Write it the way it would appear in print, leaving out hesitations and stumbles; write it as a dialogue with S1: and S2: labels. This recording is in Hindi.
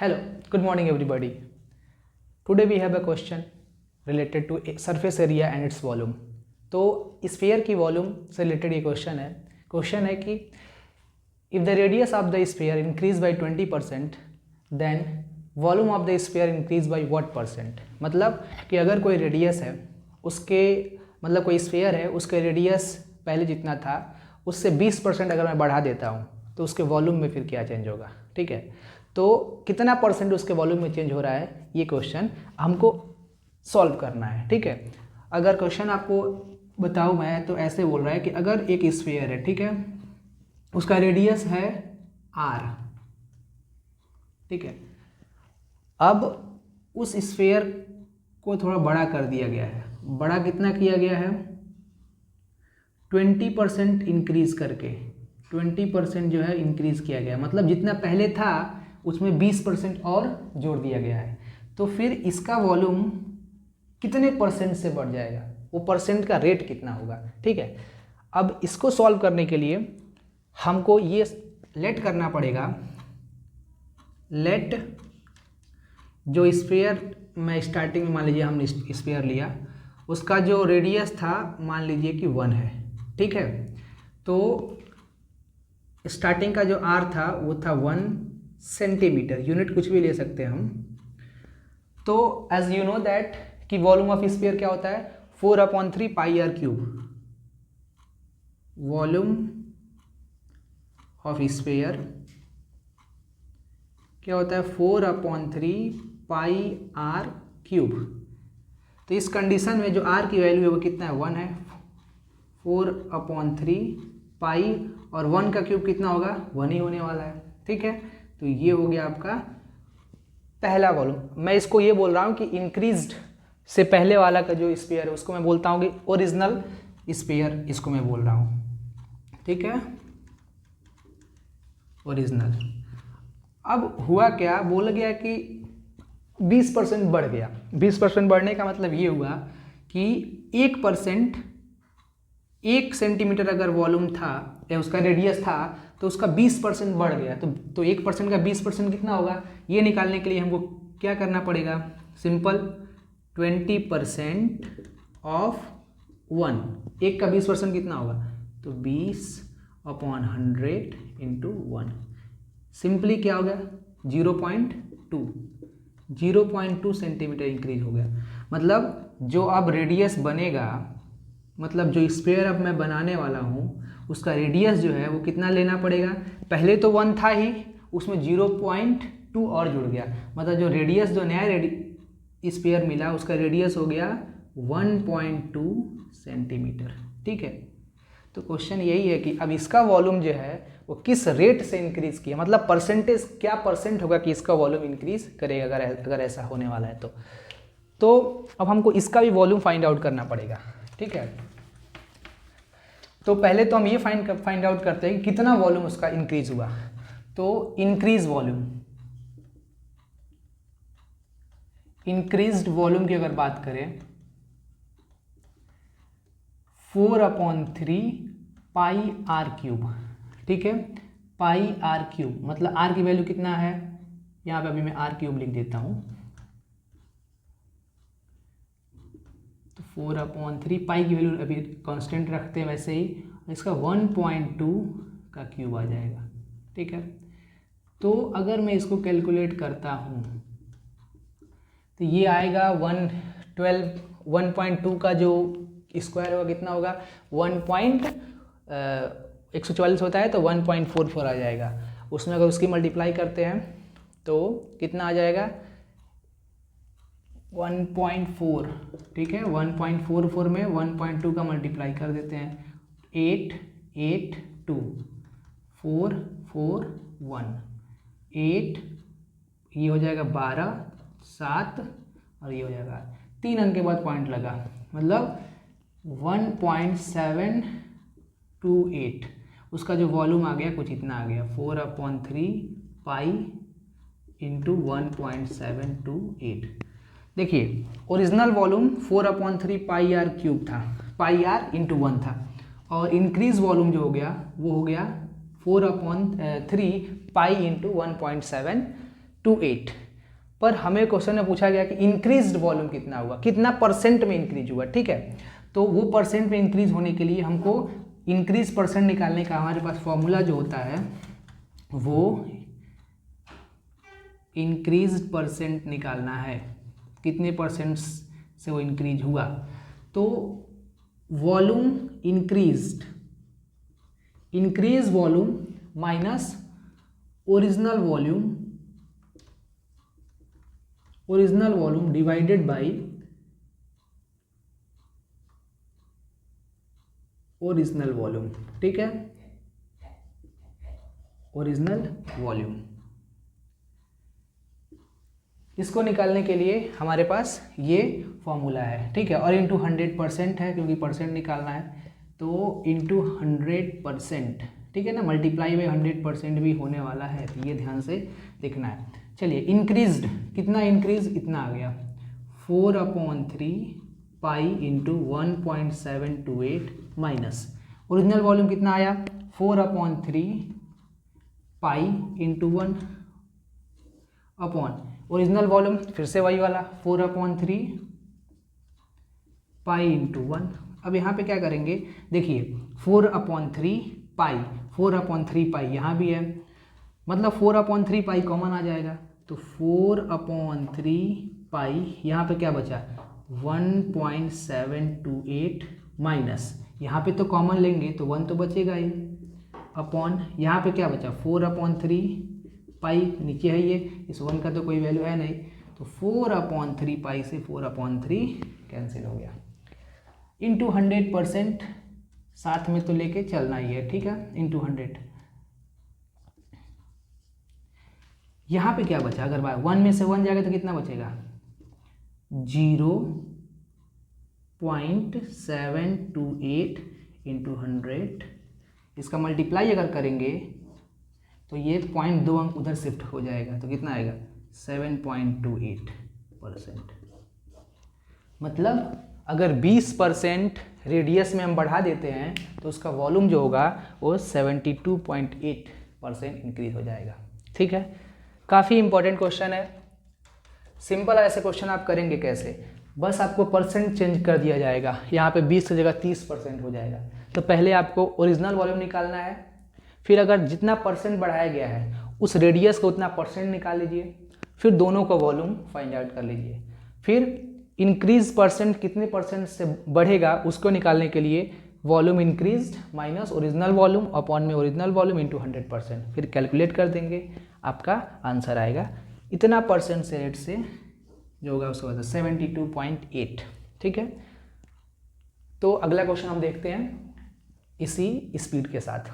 S1: Hello, good morning everybody. Today we have a question related to surface area and its volume. तो स्फीयर की वॉल्यूम से रिलेटेड ये क्वेश्चन है कि if the radius of the sphere increase by 20% then volume of the sphere increase by what percent. मतलब कि अगर कोई रेडियस है उसके मतलब कोई स्फीयर है उसके रेडियस पहले जितना था उससे 20% अगर मैं बढ़ा देता हूँ तो उसके वॉल्यूम में फिर क्या चेंज होगा। ठीक है, तो कितना परसेंट उसके वॉल्यूम में चेंज हो रहा है ये क्वेश्चन हमको सॉल्व करना है। ठीक है, अगर क्वेश्चन आपको बताऊँ मैं तो ऐसे बोल रहा है कि अगर एक स्फीयर है, ठीक है, उसका रेडियस है r, ठीक है, अब उस स्फीयर को थोड़ा बड़ा कर दिया गया है। बड़ा कितना किया गया है? 20% इंक्रीज करके 20% जो है इंक्रीज किया गया, मतलब जितना पहले था उसमें 20% और जोड़ दिया गया है। तो फिर इसका वॉल्यूम कितने परसेंट से बढ़ जाएगा, वो परसेंट का रेट कितना होगा। ठीक है, अब इसको सॉल्व करने के लिए हमको ये लेट करना पड़ेगा। लेट जो स्फीयर में स्टार्टिंग में मान लीजिए हमने स्फीयर लिया, उसका जो रेडियस था मान लीजिए कि 1 है। ठीक है, तो स्टार्टिंग का जो r था वो था 1 सेंटीमीटर, यूनिट कुछ भी ले सकते हैं हम। तो एज यू नो दैट कि वॉल्यूम ऑफ स्फीयर क्या होता है 4/3 पाई r cube. Volume of sphere क्या होता है 4/3 पाई r क्यूब। तो इस कंडीशन में जो r की वैल्यू है वो कितना है 1 है। 4/3 पाई और 1 का क्यूब कितना होगा 1 ही होने वाला है। ठीक है, तो ये हो गया आपका पहला वॉल्यूम। मैं इसको ये बोल रहा हूँ कि इंक्रीज्ड से पहले वाला का जो स्फीयर है उसको मैं बोलता हूँ कि ओरिजिनल स्फीयर, इसको मैं बोल रहा हूँ। ठीक है, ओरिजिनल। अब हुआ क्या, बोला गया कि 20% बढ़ गया। 20% बढ़ने का मतलब ये हुआ कि 1% 1 सेंटीमीटर अगर वॉल्यूम था या उसका रेडियस था तो उसका 20% बढ़ गया। तो 1% का 20% कितना होगा, ये निकालने के लिए हमको क्या करना पड़ेगा, सिंपल 20% ऑफ 1, 1 का 20% कितना होगा, तो 20/100 इंटू 1, सिंपली क्या हो गया 0.2 सेंटीमीटर इंक्रीज हो गया। मतलब जो अब रेडियस बनेगा, मतलब जो स्फीयर अब मैं बनाने वाला हूँ उसका रेडियस जो है वो कितना लेना पड़ेगा। पहले तो 1 था ही, उसमें 0.2 और जुड़ गया, मतलब जो रेडियस जो नया स्फीयर मिला उसका रेडियस हो गया 1.2 सेंटीमीटर। ठीक है, तो क्वेश्चन यही है कि अब इसका वॉल्यूम जो है वो किस रेट से इंक्रीज किया, मतलब परसेंटेज क्या परसेंट होगा कि इसका वॉल्यूम इंक्रीज करेगा अगर ऐसा होने वाला है तो अब हमको इसका भी वॉल्यूम फाइंड आउट करना पड़ेगा। ठीक है, तो पहले तो हम ये फाइंड आउट करते हैं कि कितना वॉल्यूम उसका इंक्रीज हुआ। तो इंक्रीज्ड वॉल्यूम की अगर बात करें 4/3 पाई r क्यूब। ठीक है, पाई r क्यूब मतलब r की वैल्यू कितना है, यहाँ पे अभी मैं r क्यूब लिख देता हूँ। तो 4/3 पाई की वैल्यू अभी कांस्टेंट रखते हैं वैसे ही, इसका 1.2 का क्यूब आ जाएगा। ठीक है, तो अगर मैं इसको कैलकुलेट करता हूँ तो ये आएगा 1.2 का जो स्क्वायर होगा कितना होगा 1.144 होता है तो 1.44 आ जाएगा। उसमें अगर उसकी मल्टीप्लाई करते हैं तो कितना आ जाएगा 1.4। ठीक है, 1.44 में 1.2 का मल्टीप्लाई कर देते हैं 8 ये हो जाएगा 12 7 और ये हो जाएगा 3 अंक के बाद पॉइंट लगा, मतलब 1.728। उसका जो वॉल्यूम आ गया कुछ इतना आ गया 4/3 पाई इंटू 1.728। देखिए ओरिजिनल वॉल्यूम 4/3 पाई r क्यूब था, पाई r इंटू 1 था, और इंक्रीज वॉल्यूम जो हो गया वो हो गया 4/3 पाई इंटू 1.7 72.28, पर हमें क्वेश्चन में पूछा गया कि इंक्रीज्ड वॉल्यूम कितना हुआ, कितना परसेंट में इंक्रीज हुआ। ठीक है, तो वो परसेंट में इंक्रीज होने के लिए हमको इंक्रीज परसेंट निकालने का हमारे पास फॉर्मूला जो होता है वो इंक्रीज परसेंट निकालना है, कितने परसेंट से वो इंक्रीज हुआ। तो volume increase volume minus original volume divided by original volume. ठीक है, ओरिजिनल वॉल्यूम, इसको निकालने के लिए हमारे पास ये फॉर्मूला है। ठीक है, और इंटू 100% है क्योंकि परसेंट निकालना है, तो इंटू 100%। ठीक है ना, मल्टीप्लाई बाई 100% भी होने वाला है, तो ये ध्यान से देखना है। चलिए, इंक्रीज्ड कितना, इंक्रीज इतना आ गया 4/3 pi into 1.728 minus original volume कितना आया 4/3 pi into 1 upon original volume फिर से वही वाला 4/3 पाई इंटू 1। अब यहाँ पे क्या करेंगे, देखिए 4/3 पाई, 4/3 पाई यहाँ भी है, मतलब 4/3 पाई कॉमन आ जाएगा, तो 4/3 पाई यहाँ पे क्या बचा 1.728 माइनस, यहाँ पे तो कॉमन लेंगे तो 1 तो बचेगा ही, अपॉन यहाँ पे क्या बचा 4/3 पाई, नीचे है ये, इस 1 का तो कोई वैल्यू है नहीं, तो 4/3 पाई से 4/3 कैंसिल हो गया, इंटू 100% साथ में तो लेके चलना ही है। ठीक है, इंटू 100, यहाँ पे क्या बचा, अगर 1 में से 1 जाएगा तो कितना बचेगा 0.728 इंटू 100, इसका मल्टीप्लाई अगर करेंगे तो ये 0.2 अंक उधर शिफ्ट हो जाएगा, तो कितना आएगा 7.28%। मतलब अगर 20% रेडियस में हम बढ़ा देते हैं तो उसका वॉल्यूम जो होगा वो 72.8% इंक्रीज हो जाएगा। ठीक है, काफ़ी इंपॉर्टेंट क्वेश्चन है। सिंपल ऐसे क्वेश्चन आप करेंगे कैसे, बस आपको परसेंट चेंज कर दिया जाएगा, यहाँ पे 20 की जगह 30% हो जाएगा। तो पहले आपको ओरिजिनल वॉल्यूम निकालना है, फिर अगर जितना परसेंट बढ़ाया गया है उस रेडियस को उतना परसेंट निकाल लीजिए, फिर दोनों का वॉल्यूम फाइंड आउट कर लीजिए, फिर इंक्रीज परसेंट कितने परसेंट से बढ़ेगा उसको निकालने के लिए volume increase minus original volume upon में ओरिजिनल वॉल्यूम इंटू 100%, फिर कैलकुलेट कर देंगे, आपका आंसर आएगा इतना परसेंट से रेट से जो होगा उसको होता है 72.8। ठीक है, तो अगला क्वेश्चन हम देखते हैं इसी स्पीड के साथ।